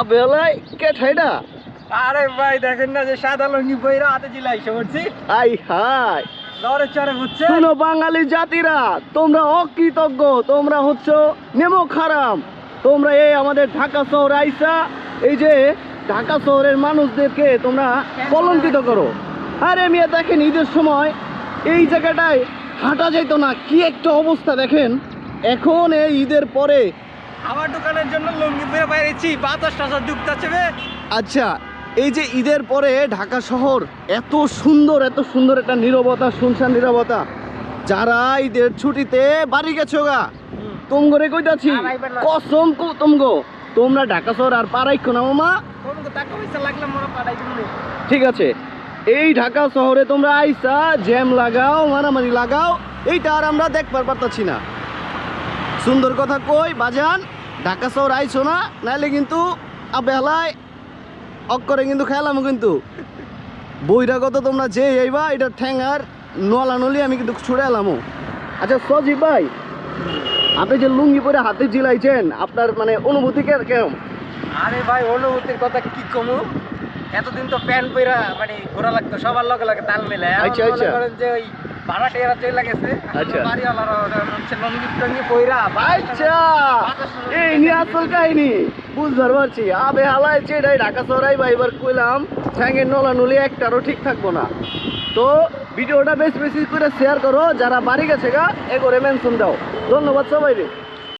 আবেলাই কে ঠাইডা? আরে ভাই দেখেন না যে সাদা লুঙ্গি পইরা হাতে জিলাই সরছি আই হাই লড়ে চড়ে বুঝছে। শুনো বাঙালি জাতিরা, তোমরা অকৃতজ্ঞ, তোমরা হচ্ছে নেমো খারাম। তোমরা এই আমাদের ঢাকা শহর আইসা এই যে ঢাকা শহরের মানুষদেরকে তোমরা কলঙ্কিত করো। আরে মিয়া দেখেন ঈদের সময় এই জায়গাটায় হাঁটা যেত না, কি একটা অবস্থা দেখেন। এখন এই ঈদের পরে আমার দোকানের জন্য লুঙ্গি পরে বাইরেছি, বাতাস টাতাস ঢুকতেছে বে। আচ্ছা, এই যে ঈদের পরে ঢাকা শহর এত সুন্দর একটা নীরবতা, শুনশান নীরবতা। যারা ঈদের ছুটিতে বাড়ি গেছো গা, তোমগরে কইতাছি কসম তোমগো, তোমরা ঢাকা শহর আর পারাইছো না মামা। তোমাকে টাকা পয়সা লাগলে মনে পাঠাই দিন। ঠিক আছে, এই ঢাকা শহরে তোমরা আইসা জ্যাম লাগাও, মারামারি লাগাও, এইটা আর আমরা দেখবার পারতাছি না। সুন্দর কথা কই বাজান, ঢাকা শহর আইছো না, নাইলে কিন্তু আবেলায় অক্করে কিন্তু খেলাম কিন্তু বইরাগত তোমরা যে এইবা এটা ঠ্যাঙ্গার নলা নলি আমি কিন্তু ছুড়ে এলামও। আচ্ছা সজীব ভাই, আপনি যে লুঙ্গি পরে হাতে জিলাইছেন, আপনার মানে অনুভূতি কেমন? আরে ভাই অনুভূতির কথা কি কমু, এতদিন তো প্যান্ট পইরা মানে ঘোরা লাগতো সবার লগে লগে তাল মিলে। আচ্ছা, আচ্ছা। করেন যে ওই ভাড়াটিয়ারা চলে গেছে, আচ্ছা। বাড়িওয়ালারা হচ্ছে লুঙ্গি টঙ্গি পইরা। আচ্ছা, এই নিয়ে আসল কাহিনী বুঝতে পারছি। আবে হালায় এটাই ঢাকা শহরাই বা এবার কইলাম ঠ্যাঙ্গের নলা নলি একটারও ঠিক থাকবো না। তো ভিডিওটা বেশি বেশি করে শেয়ার করো, যারা বাড়ি গেছে গা এ করে মেনশন দাও। ধন্যবাদ সবাই রে।